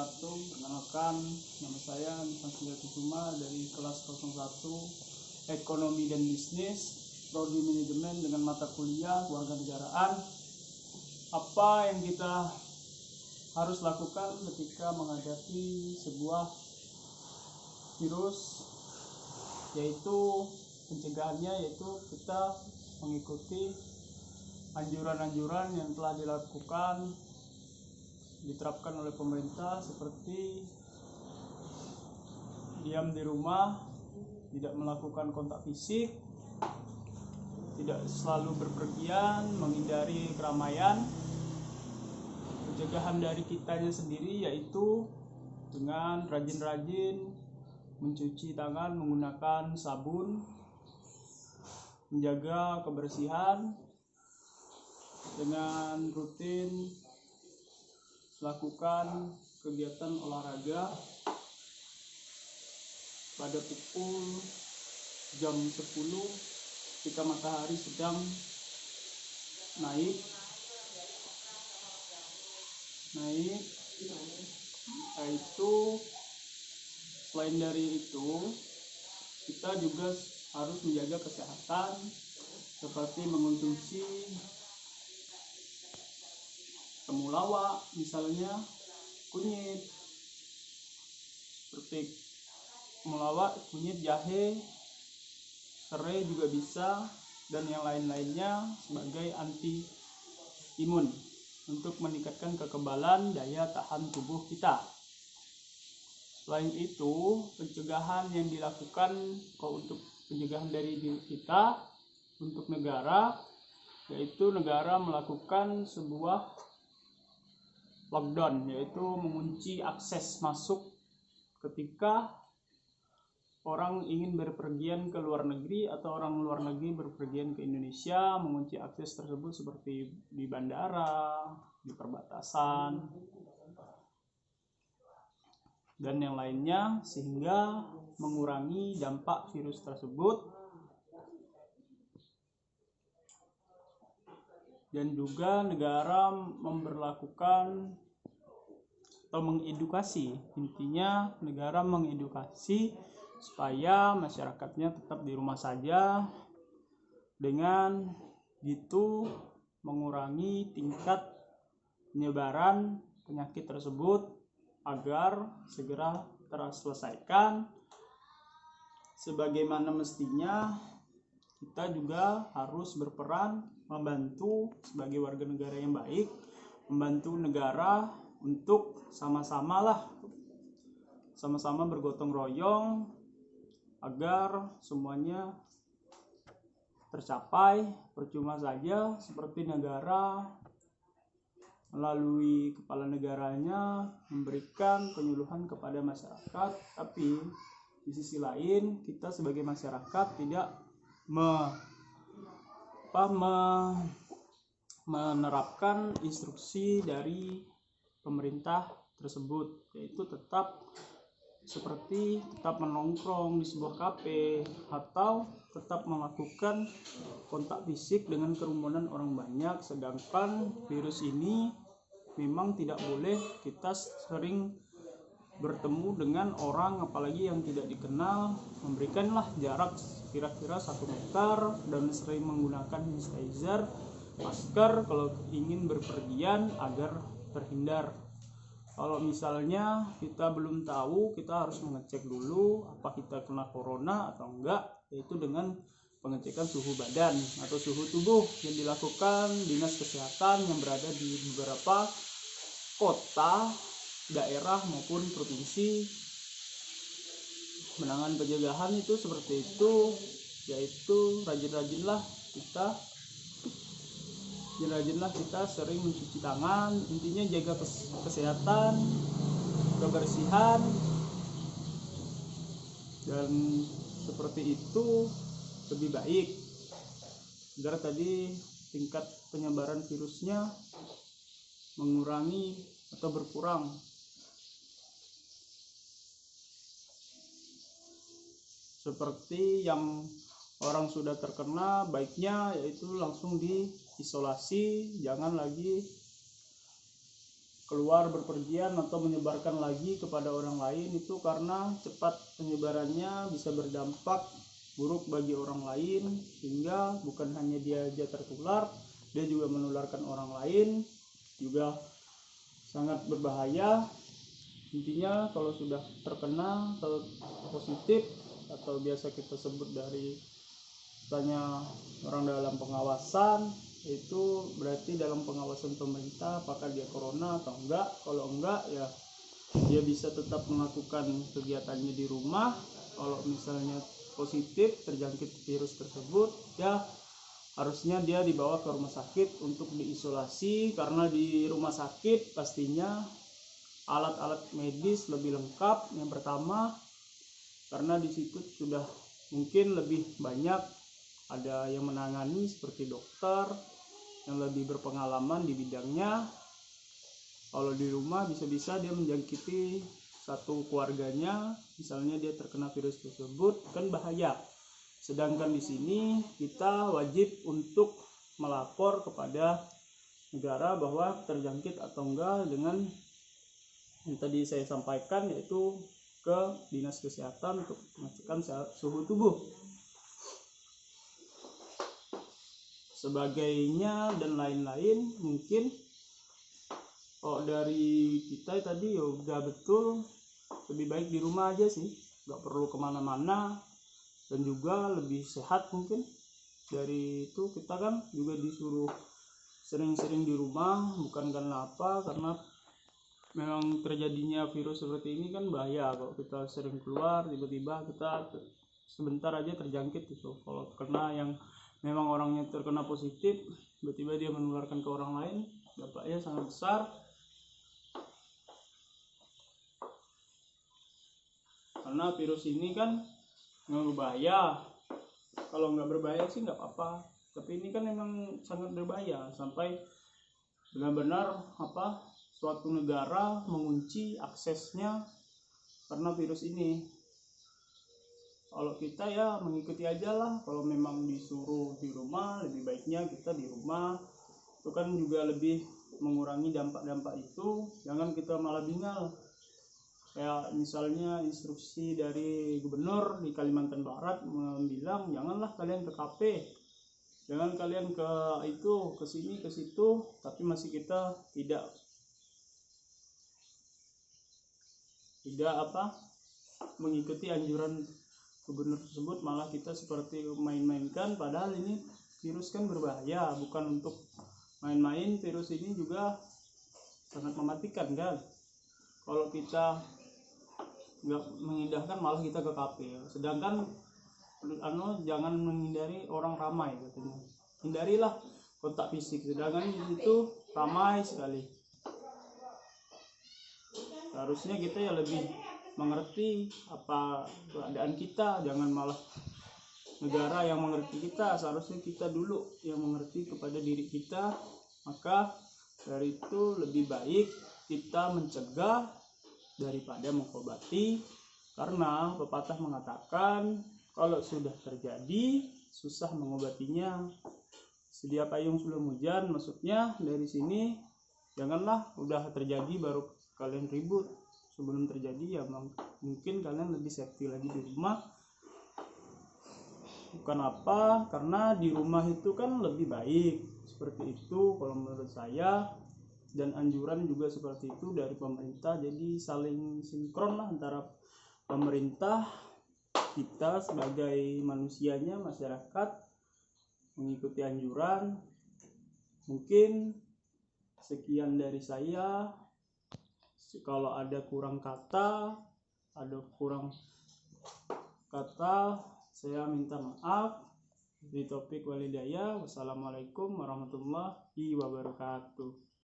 wabarakatuh. Perkenalkan, nama saya Nifan Kusuma dari kelas 01 Ekonomi dan Bisnis, Prodi Manajemen dengan mata kuliah Kewarganegaraan. Apa yang kita harus lakukan ketika menghadapi sebuah virus, yaitu pencegahannya, yaitu kita mengikuti anjuran-anjuran yang telah diterapkan oleh pemerintah, seperti diam di rumah, tidak melakukan kontak fisik, tidak selalu berpergian, menghindari keramaian. Pencegahan dari kitanya sendiri yaitu dengan rajin-rajin mencuci tangan menggunakan sabun, menjaga kebersihan dengan rutin melakukan kegiatan olahraga pada pukul jam 10 ketika matahari sedang naik. Selain dari itu, kita juga harus menjaga kesehatan seperti mengonsumsi temulawak, misalnya kunyit, seperti temulawak, kunyit, jahe, serai juga bisa, dan yang lain-lainnya sebagai anti imun untuk meningkatkan kekebalan daya tahan tubuh kita. Selain itu, pencegahan yang dilakukan untuk pencegahan dari diri kita untuk negara, yaitu negara melakukan sebuah lockdown, yaitu mengunci akses masuk ketika orang ingin berpergian ke luar negeri atau orang luar negeri berpergian ke Indonesia, mengunci akses tersebut seperti di bandara, di perbatasan, dan yang lainnya, sehingga mengurangi dampak virus tersebut. Dan juga negara memberlakukan atau mengedukasi, intinya negara mengedukasi supaya masyarakatnya tetap di rumah saja, dengan gitu mengurangi tingkat penyebaran penyakit tersebut agar segera terselesaikan. Sebagaimana mestinya, kita juga harus berperan membantu sebagai warga negara yang baik, membantu negara untuk sama-sama bergotong royong agar semuanya tercapai. Percuma saja seperti negara melalui kepala negaranya memberikan penyuluhan kepada masyarakat, tapi di sisi lain kita sebagai masyarakat tidak menerapkan instruksi dari pemerintah tersebut, yaitu tetap menongkrong di sebuah kafe atau tetap melakukan kontak fisik dengan kerumunan orang banyak. Sedangkan virus ini memang tidak boleh kita sering bertemu dengan orang, apalagi yang tidak dikenal. Memberikanlah jarak kira-kira 1 meter dan sering menggunakan hand sanitizer, masker kalau ingin berpergian agar terhindar. Kalau misalnya kita belum tahu, kita harus mengecek dulu apa kita kena corona atau enggak, yaitu dengan pengecekan suhu badan atau suhu tubuh yang dilakukan Dinas Kesehatan yang berada di beberapa kota, daerah maupun provinsi. Menangani pencegahan itu seperti itu, yaitu rajin-rajinlah kita sering mencuci tangan. Intinya jaga kesehatan, kebersihan, dan seperti itu lebih baik agar tadi tingkat penyebaran virusnya mengurangi atau berkurang. Seperti yang orang sudah terkena, baiknya yaitu langsung diisolasi, jangan lagi keluar berpergian atau menyebarkan lagi kepada orang lain, itu karena cepat penyebarannya bisa berdampak buruk bagi orang lain, sehingga bukan hanya dia aja tertular, dia juga menularkan orang lain, juga sangat berbahaya. Intinya kalau sudah terkena atau positif, atau biasa kita sebut dari misalnya orang dalam pengawasan, itu berarti dalam pengawasan pemerintah apakah dia corona atau enggak. Kalau enggak, ya dia bisa tetap melakukan kegiatannya di rumah. Kalau misalnya positif terjangkit virus tersebut, ya harusnya dia dibawa ke rumah sakit untuk diisolasi, karena di rumah sakit pastinya alat-alat medis lebih lengkap. Yang pertama, karena di situ sudah mungkin lebih banyak ada yang menangani seperti dokter yang lebih berpengalaman di bidangnya. Kalau di rumah bisa-bisa dia menjangkiti satu keluarganya, misalnya dia terkena virus tersebut, kan bahaya. Sedangkan di sini kita wajib untuk melapor kepada negara bahwa terjangkit atau enggak dengan yang tadi saya sampaikan, yaitu ke dinas kesehatan untuk mengecekkan suhu tubuh. Sebagainya dan lain-lain, mungkin dari kita tadi ya udah betul, lebih baik di rumah aja sih, nggak perlu kemana-mana, dan juga lebih sehat mungkin. Dari itu kita kan juga disuruh sering-sering di rumah, bukan karena apa, karena memang terjadinya virus seperti ini kan bahaya. Kalau kita sering keluar, tiba-tiba kita sebentar aja terjangkit gitu. Kalau kena yang memang orangnya terkena positif, tiba-tiba dia menularkan ke orang lain, dampaknya sangat besar. Karena virus ini kan nggak berbahaya. Kalau nggak berbahaya sih nggak apa-apa, tapi ini kan memang sangat berbahaya, sampai benar-benar suatu negara mengunci aksesnya karena virus ini. Kalau kita ya mengikuti aja lah. Kalau memang disuruh di rumah, lebih baiknya kita di rumah. Itu kan juga lebih mengurangi dampak-dampak itu. Jangan kita malah bingal. Kayak misalnya instruksi dari gubernur di Kalimantan Barat bilang, janganlah kalian ke kafe, jangan kalian ke itu, ke sini, ke situ. Tapi masih kita tidak mengikuti anjuran gubernur tersebut, malah kita seperti main-mainkan. Padahal ini virus kan berbahaya, bukan untuk main-main. Virus ini juga sangat mematikan kan. Kalau kita nggak mengindahkan, malah kita ke kafe. Sedangkan jangan menghindari orang ramai katanya, hindarilah kontak fisik. Sedangkan itu ramai sekali. Harusnya kita ya lebih mengerti apa keadaan kita, jangan malah negara yang mengerti kita. Seharusnya kita dulu yang mengerti kepada diri kita. Maka dari itu lebih baik kita mencegah daripada mengobati, karena pepatah mengatakan kalau sudah terjadi susah mengobatinya. Sedia payung sebelum hujan. Maksudnya dari sini, janganlah udah terjadi baru kalian ribut. Sebelum terjadi ya mungkin kalian lebih safety lagi di rumah. Bukan apa, karena di rumah itu kan lebih baik. Seperti itu kalau menurut saya, dan anjuran juga seperti itu dari pemerintah. Jadi saling sinkron lah antara pemerintah, kita sebagai manusianya, masyarakat, mengikuti anjuran. Mungkin sekian dari saya. Kalau ada kurang kata, saya minta maaf. Di topik walidaya. Wassalamualaikum warahmatullahi wabarakatuh.